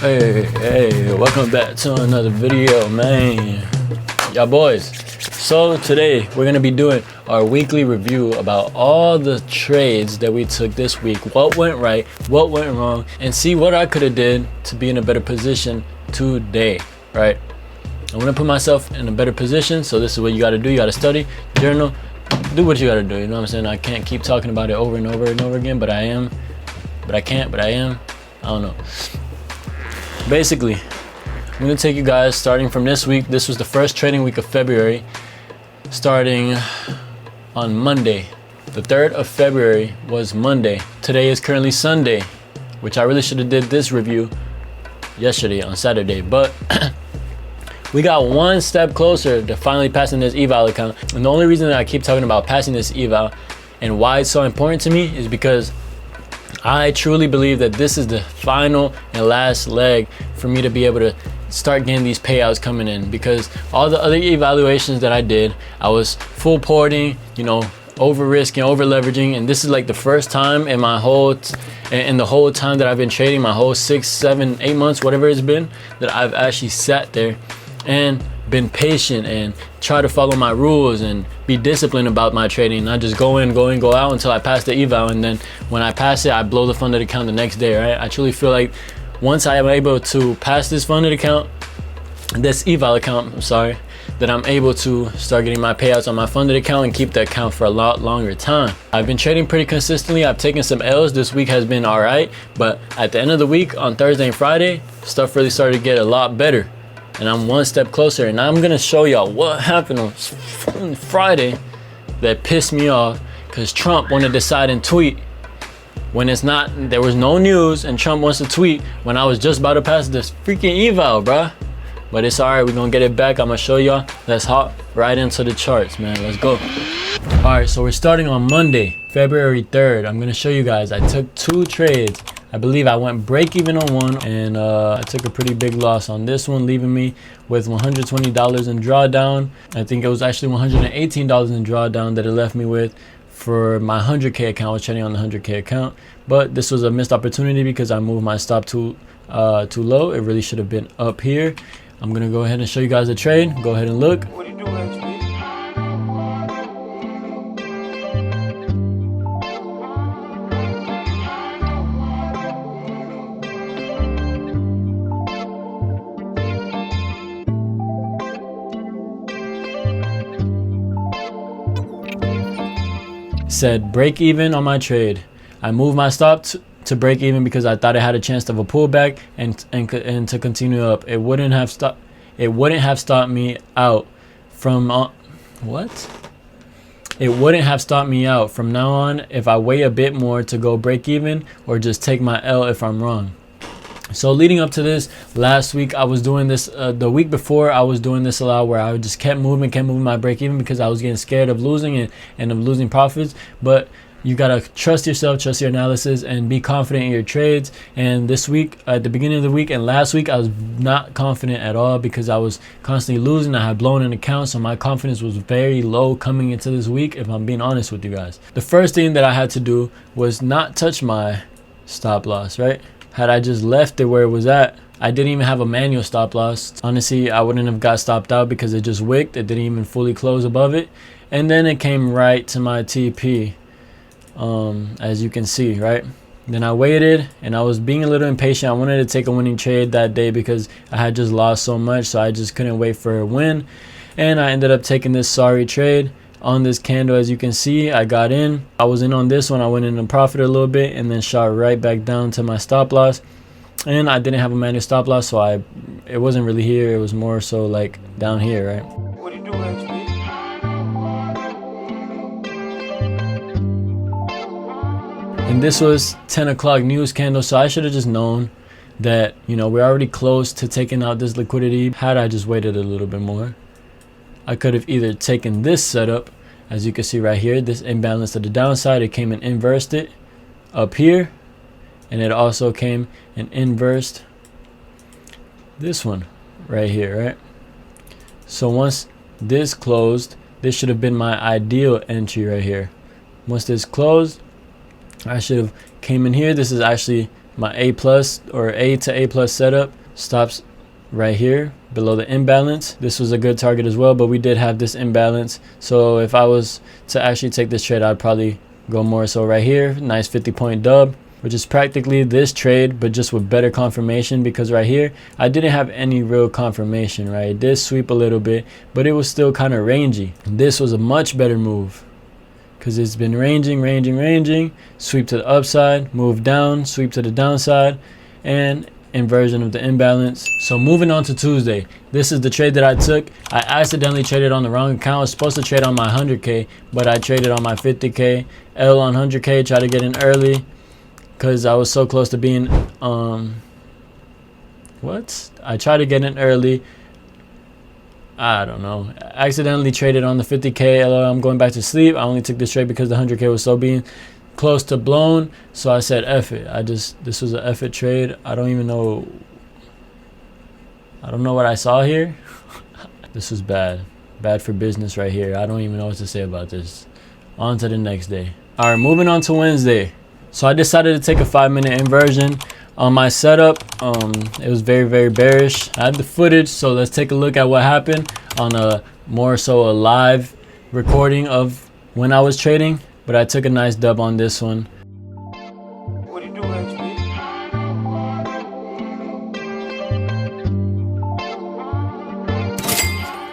Hey, welcome back to another video, man. Y'all boys. So today we're gonna be doing our weekly review about all the trades that we took this week, what went right, what went wrong, and see what I could have did to be in a better position today, right? I want to put myself in a better position, so this is what you got to do. You got to study, journal, do what you got to do. You know what I'm saying? I can't keep talking about it over and over and over again, but I am. But I can't, but I am. I don't know. Basically, I'm going to take you guys starting from this week. This was the first trading week of February, starting on Monday. The 3rd of February was Monday. Today is currently Sunday, which I really should have did this review yesterday on Saturday, but we got one step closer to finally passing this eval account. And the only reason that I keep talking about passing this eval and why it's so important to me is because I truly believe that this is the final and last leg for me to be able to start getting these payouts coming in, because all the other evaluations that I did, I was full porting, you know, over risking, over leveraging, and this is like the first time in my whole in the whole time that I've been trading, my whole 6, 7, 8 months, whatever it's been, that I've actually sat there and been patient and try to follow my rules and be disciplined about my trading, not just go in, go out until I pass the eval, and then when I pass it, I blow the funded account the next day, right? I truly feel like once I am able to pass this funded account, this eval account, I'm sorry, that I'm able to start getting my payouts on my funded account and keep the account for a lot longer time. I've been trading pretty consistently. I've taken some L's. This week has been all right, but at the end of the week on Thursday and Friday, stuff really started to get a lot better. And I'm one step closer, and I'm gonna show y'all what happened on Friday that pissed me off, because Trump wanted to decide and tweet when it's not, there was no news, and Trump wants to tweet when I was just about to pass this freaking eval, bruh. But it's alright, we're gonna get it back. I'm gonna show y'all. Let's hop right into the charts, man. Let's go. Alright, so we're starting on Monday, February 3rd. I'm gonna show you guys. I took 2 trades. I believe I went break even on one, and I took a pretty big loss on this one, leaving me with $120 in drawdown. I think it was actually $118 in drawdown that it left me with for my 100K account. I was trading on the 100K account, but this was a missed opportunity because I moved my stop too low. It really should have been up here. I'm gonna go ahead and show you guys the trade. Go ahead and look. What do you do, XP? Said break even on my trade. I moved my stop to break even because I thought it had a chance of a pullback and to continue up. It wouldn't have stopped me out from what? It wouldn't have stopped me out from now on if I wait a bit more to go break even, or just take my L if I'm wrong. So leading up to this last week, I was doing this, the week before I was doing this a lot, where I just kept moving my break even because I was getting scared of losing and of losing profits. But you gotta trust yourself, trust your analysis, and be confident in your trades. And this week, at the beginning of the week and last week, I was not confident at all because I was constantly losing. I had blown an account, so my confidence was very low coming into this week, if I'm being honest with you guys. The first thing that I had to do was not touch my stop loss, right? Had I just left it where it was at, I didn't even have a manual stop loss. Honestly, I wouldn't have got stopped out because it just wicked. It didn't even fully close above it. And then it came right to my TP, as you can see, right? Then I waited, and I was being a little impatient. I wanted to take a winning trade that day because I had just lost so much, so I just couldn't wait for a win. And I ended up taking this sorry trade on this candle. As you can see, I got in. I was in on this one. I went in and profited a little bit and then shot right back down to my stop loss. And I didn't have a manual stop loss, so it wasn't really here. It was more so like down here, right? What do you do, XP? And this was 10 o'clock news candle, so I should have just known that, you know, we're already close to taking out this liquidity. Had I just waited a little bit more, I could have either taken this setup, as you can see right here, this imbalance to the downside. It came and inversed it up here, and it also came and inversed this one right here, right? So once this closed, this should have been my ideal entry right here. Once this closed, I should have came in here. This is actually My A plus or A to A plus setup stops right here below the imbalance. This was a good target as well, but we did have this imbalance. So if I was to actually take this trade, I'd probably go more so right here. Nice 50-point dub, which is practically this trade, but just with better confirmation, because right here I didn't have any real confirmation, right? It did sweep a little bit, but it was still kind of rangy. This was a much better move because it's been ranging, sweep to the upside, move down, sweep to the downside, and inversion of the imbalance. So moving on to Tuesday, this is the trade that I took. I accidentally traded on the wrong account. I was supposed to trade on my 100k, but I traded on my 50k. L on 100k, try to get in early because I was so close to being I tried to get in early. I don't know, accidentally traded on the 50k. I'm going back to sleep. I only took this trade because the 100k was so being close to blown, so I said F it. This was an F it trade. I don't know what I saw here. This was bad for business right here. I don't even know what to say about this. On to the next day. All right, moving on to Wednesday. So I decided to take a 5-minute inversion on my setup. It was very bearish. I had the footage, so let's take a look at what happened on a more so a live recording of when I was trading. But I took a nice dub on this one. What do you do, XP?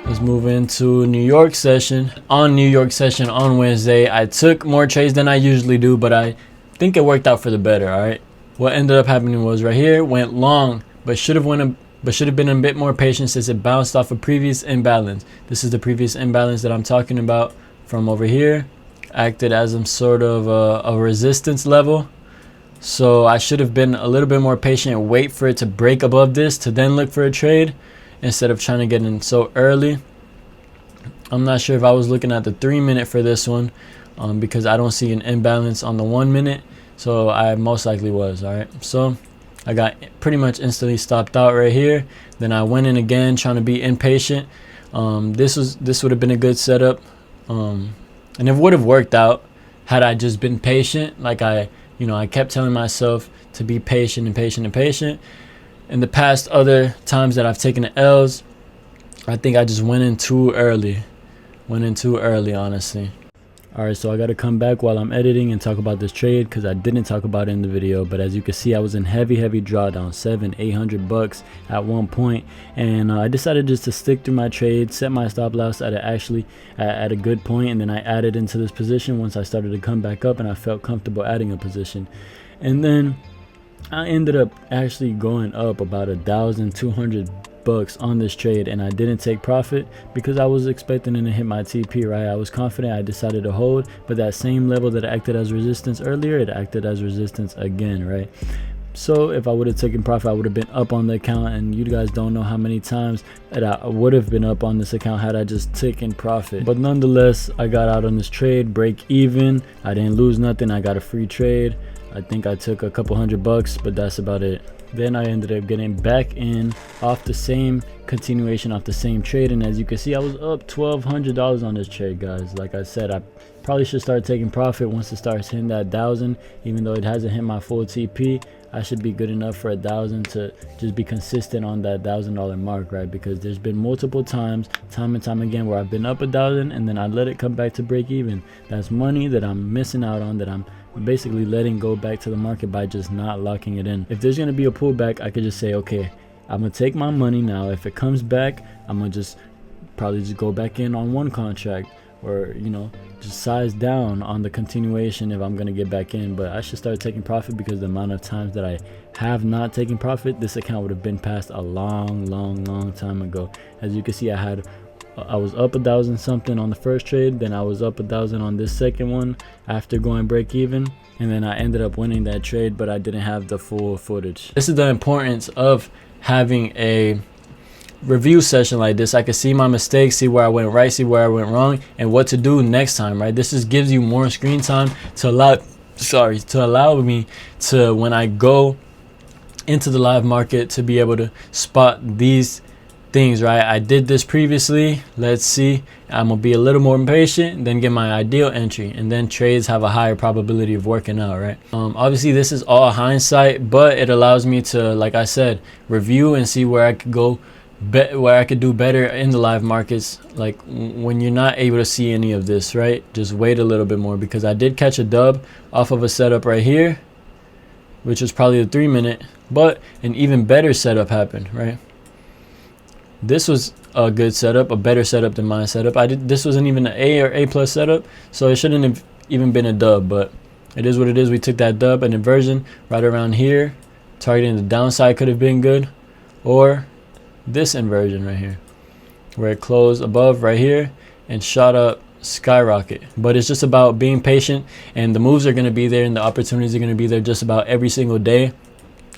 Let's move into New York session. On New York session on Wednesday, I took more trades than I usually do, but I think it worked out for the better. All right. What ended up happening was right here went long, but should have been a bit more patient since it bounced off a previous imbalance. This is the previous imbalance that I'm talking about from over here. Acted as some sort of a resistance level, so I should have been a little bit more patient and wait for it to break above this to then look for a trade instead of trying to get in so early. I'm not sure if I was looking at the 3-minute for this one because I don't see an imbalance on the 1-minute, so I most likely was. All right, so I got pretty much instantly stopped out right here. Then I went in again trying to be impatient. This would have been a good setup. And it would have worked out had I just been patient. Like I kept telling myself to be patient and patient and patient. In the past other times that I've taken the L's, I think I just went in too early. Honestly. All right, so I got to come back while I'm editing and talk about this trade because I didn't talk about it in the video. But as you can see, I was in heavy drawdown, $700-800 at one point, and I decided just to stick through my trade, set my stop loss at a good point, and then I added into this position once I started to come back up and I felt comfortable adding a position. And then I ended up actually going up about $1,200 on this trade, and I didn't take profit because I was expecting it to hit my TP, right? I was confident. I decided to hold, but that same level that acted as resistance earlier, it acted as resistance again, right? So if I would have taken profit, I would have been up on the account, and you guys don't know how many times that I would have been up on this account had I just taken profit. But nonetheless, I got out on this trade, break even. I didn't lose nothing. I got a free trade. I think I took a couple $100, but that's about it. Then I ended up getting back in off the same continuation off the same trade, and as you can see, I was up $1,200 on this trade, guys. Like I said, I probably should start taking profit once it starts hitting that 1,000. Even though it hasn't hit my full TP, I should be good enough for 1,000 to just be consistent on that $1,000 mark, right? Because there's been multiple times, time and time again, where I've been up 1,000 and then I let it come back to break even. That's money that I'm missing out on, that I'm basically letting go back to the market by just not locking it in. If there's going to be a pullback, I could just say, okay, I'm going to take my money now. If it comes back, I'm going to just probably just go back in on one contract, or just size down on the continuation if I'm going to get back in. But I should start taking profit because the amount of times that I have not taken profit, this account would have been passed a long time ago. As you can see, I was up 1,000 something on the first trade, then I was up 1,000 on this second one after going break even, and then I ended up winning that trade, but I didn't have the full footage. This is the importance of having a review session like this. I can see my mistakes, see where I went right, see where I went wrong, and what to do next time, right? This just gives you more screen time to allow me to, when I go into the live market, to be able to spot these things, right? I did this previously. Let's see. I'm gonna be a little more impatient, then get my ideal entry, and then trades have a higher probability of working out, right? Obviously this is all hindsight, but it allows me to, like I said, review and see where I could go, where I could do better in the live markets. Like when you're not able to see any of this, right? Just wait a little bit more, because I did catch a dub off of a setup right here, which was probably the 3-minute, but an even better setup happened, right? This was a good setup, a better setup than my setup. This wasn't even an A or A plus setup, so it shouldn't have even been a dub, but it is what it is. We took that dub, an inversion right around here, targeting the downside could have been good, or this inversion right here, where it closed above right here and shot up skyrocket. But it's just about being patient, and the moves are going to be there and the opportunities are going to be there just about every single day,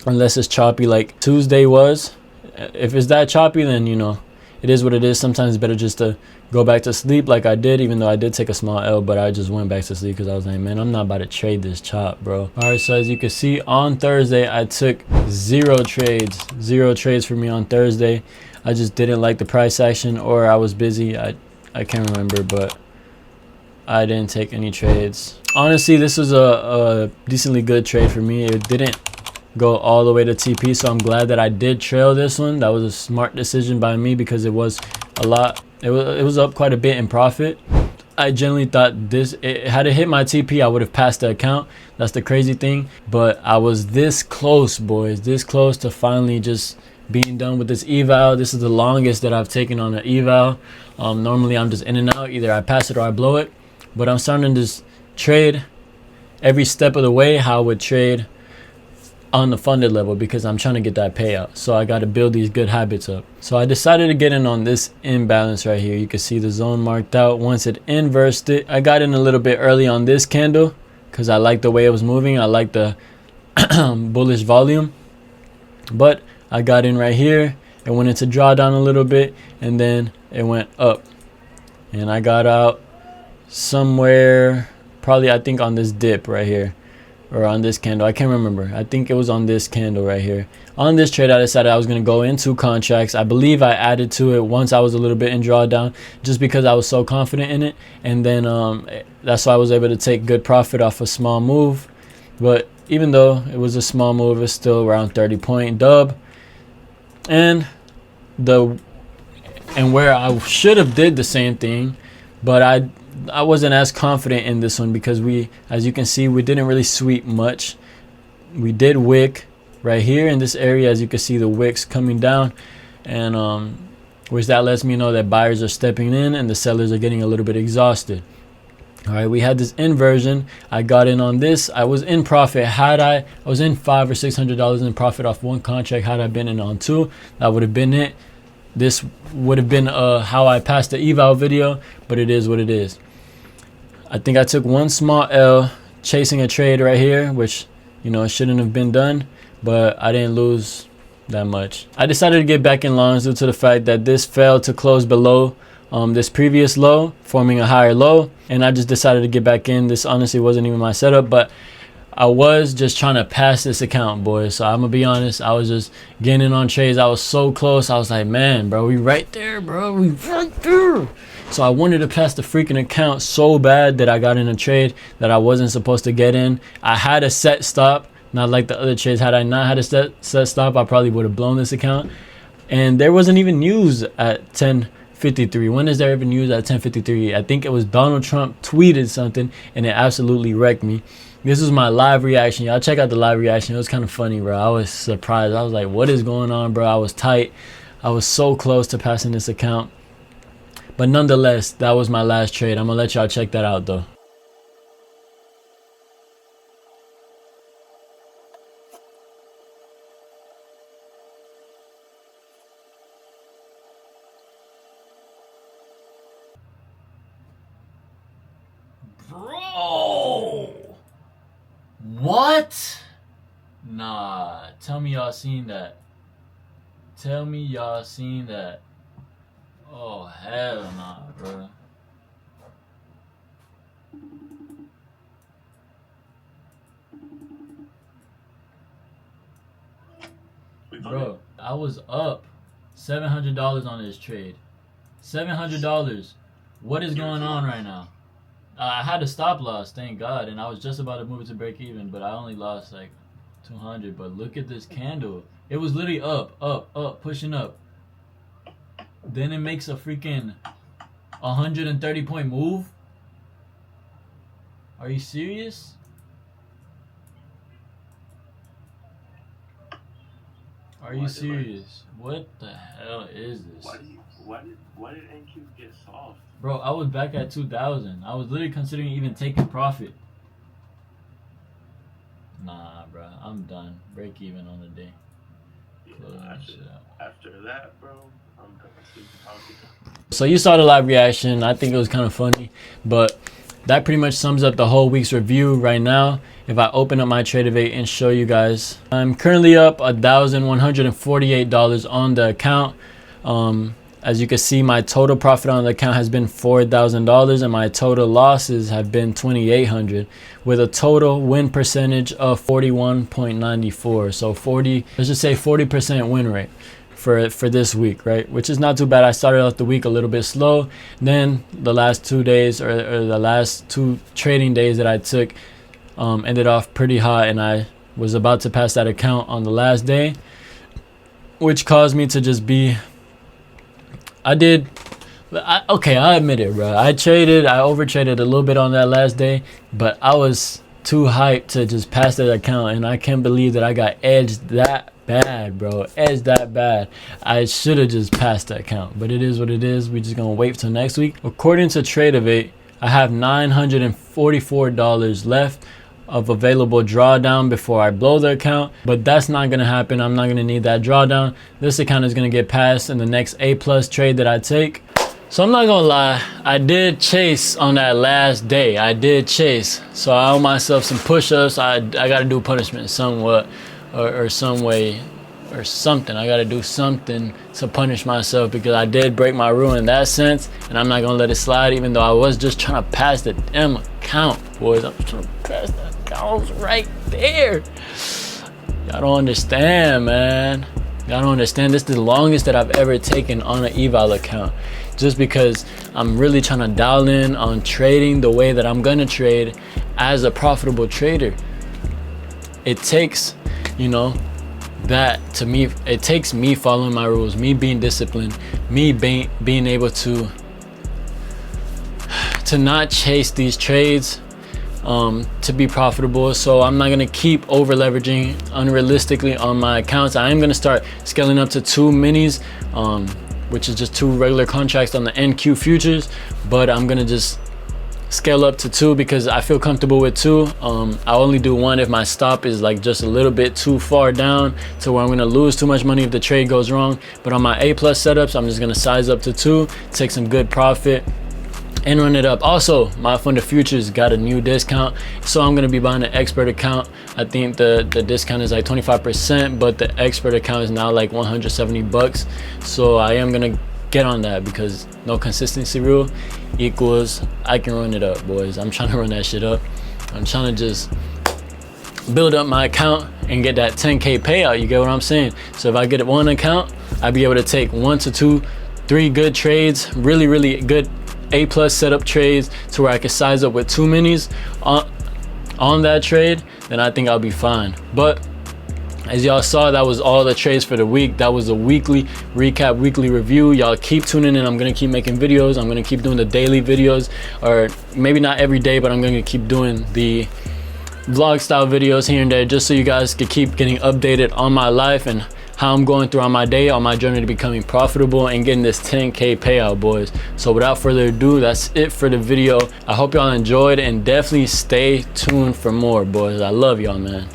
unless it's choppy like Tuesday was. If it's that choppy, then you know it is what it is. Sometimes it's better just to go back to sleep, like I did, even though I did take a small L, but I just went back to sleep because I was like, man, I'm not about to trade this chop, bro. All right, so as you can see, on Thursday I took 0 trades for me on Thursday. I just didn't like the price action, or I was busy. I can't remember, but I didn't take any trades. Honestly, this was a decently good trade for me. It didn't go all the way to TP, so I'm glad that I did trail this one. That was a smart decision by me, because it was a lot. It was up quite a bit in profit. I generally thought had it hit my TP, I would have passed the account. That's the crazy thing. But I was this close, boys, this close to finally just being done with this eval. This is the longest that I've taken on an eval. Normally I'm just in and out, either I pass it or I blow it, but I'm starting to just trade every step of the way how I would trade on the funded level, because I'm trying to get that payout. So I got to build these good habits up. So I decided to get in on this imbalance right here. You can see the zone marked out. Once it inversed it, I got in a little bit early on this candle because I like the way it was moving. I like the bullish volume, but I got in right here. It went into drawdown a little bit, and then it went up, and I got out somewhere, probably I think on this dip right here, or on this candle. I can't remember. I think it was on this candle right here. On this trade, I decided I was going to go into contracts. I believe I added to it once I was a little bit in drawdown, just because I was so confident in it. And then that's why I was able to take good profit off a small move. But even though it was a small move, it's still around 30-point dub. And where I should have did the same thing, but I wasn't as confident in this one, because as you can see, we didn't really sweep much. We did wick right here in this area. As you can see, the wicks coming down, and which that lets me know that buyers are stepping in and the sellers are getting a little bit exhausted. All right, we had this inversion. I got in on this. I was in profit. I was in $500 or $600 in profit off one contract. Had I been in on two, that would have been it. This would have been how I passed the eval video, but it is what it is. I think I took one small L chasing a trade right here, which, you know, it shouldn't have been done, but I didn't lose that much. I decided to get back in longs due to the fact that this failed to close below this previous low, forming a higher low, and I just decided to get back in. This honestly wasn't even my setup, but I was just trying to pass this account, boys. So I'm gonna be honest, I was just getting in on trades. I was so close. I was like, man, bro, we right there, bro, we right there. So I wanted to pass the freaking account so bad that I got in a trade that I wasn't supposed to get in. I had a set stop, not like the other trades. Had I not had a set stop, I probably would have blown this account. And there wasn't even news at 10:53. When is there even news at 10:53? I think it was Donald Trump tweeted something, and it absolutely wrecked me. This was my live reaction. Y'all check out the live reaction. It was kind of funny, bro. I was surprised. I was like, what is going on, bro? I was tight. I was so close to passing this account. But nonetheless, that was my last trade. I'm going to let y'all check that out, though. Bro! What? Nah, tell me y'all seen that. Tell me y'all seen that. Oh, hell nah, bro. Bro, I was up. $700 on this trade. $700. What is going on right now? I had a stop loss, thank God, and I was just about to move it to break even, but I only lost like 200. But look at this candle. It was literally up, pushing up. Then it makes a freaking 130 point move. Are you serious? Are you serious? What the hell is this? Why did NQ get soft? Bro, I was back at 2,000. I was literally considering even taking profit. Nah, bro, I'm done. Break even on the day. After that, bro, I'm done. So you saw the live reaction. I think it was kind of funny, but that pretty much sums up the whole week's review right now. If I open up my Tradeovate and show you guys, I'm currently up $1,148 on the account. As you can see, my total profit on the account has been $4,000 and my total losses have been $2,800 with a total win percentage of 41.94. So let's just say 40% win rate for this week, right? Which is not too bad. I started off the week a little bit slow. Then the last 2 days or the last 2 trading days that I took ended off pretty hot, and I was about to pass that account on the last day, which caused me to just be I'll admit it, bro. I overtraded a little bit on that last day, but I was too hyped to just pass that account, and I can't believe that I got edged that bad, bro. Edged that bad. I should have just passed the account, but it is what it is. We're just gonna wait till next week. According to Tradeovate, I have $944 left of available drawdown before I blow the account, but that's not gonna happen. I'm not gonna need that drawdown. This account is gonna get passed in the next A+ trade that I take. So I'm not gonna lie, I did chase on that last day. I did chase, so I owe myself some push-ups. I gotta do punishment somewhat or some way or something. I gotta do something to punish myself because I did break my rule in that sense, and I'm not gonna let it slide, even though I was just trying to pass the damn account, boys. I'm trying to pass that account. I was right there. Y'all don't understand, man. Y'all don't understand. This is the longest that I've ever taken on an eval account, just because I'm really trying to dial in on trading the way that I'm gonna trade as a profitable trader. It takes, that to me, it takes me following my rules, me being disciplined, me being able to not chase these trades to be profitable. So I'm not gonna keep over leveraging unrealistically on my accounts. I am gonna start scaling up to 2 minis, which is just 2 regular contracts on the NQ futures, but I'm gonna just scale up to 2 because I feel comfortable with 2. I only do 1 if my stop is like just a little bit too far down to where I'm gonna lose too much money if the trade goes wrong. But on my A+ setups, I'm just gonna size up to 2, take some good profit and run it up. Also, my fund of futures got a new discount, so I'm gonna be buying an expert account. I think the discount is like 25%, but the expert account is now like 170 bucks. So I am gonna get on that because no consistency rule equals I can run it up, boys. I'm trying to run that shit up. I'm trying to just build up my account and get that 10K payout. You get what I'm saying? So if I get 1 account, I'll be able to take 1 to 2, 3 good trades, really good A+ setup trades to where I can size up with 2 minis on that trade, then I think I'll be fine. But as y'all saw, that was all the trades for the week. That was a weekly recap, weekly review. Y'all keep tuning in. I'm gonna keep making videos. I'm gonna keep doing the daily videos, or maybe not every day, but I'm gonna keep doing the vlog style videos here and there, just so you guys can keep getting updated on my life and how I'm going through on my day, on my journey to becoming profitable and getting this 10K payout, boys. So without further ado, that's it for the video. I hope y'all enjoyed, and definitely stay tuned for more, boys. I love y'all, man.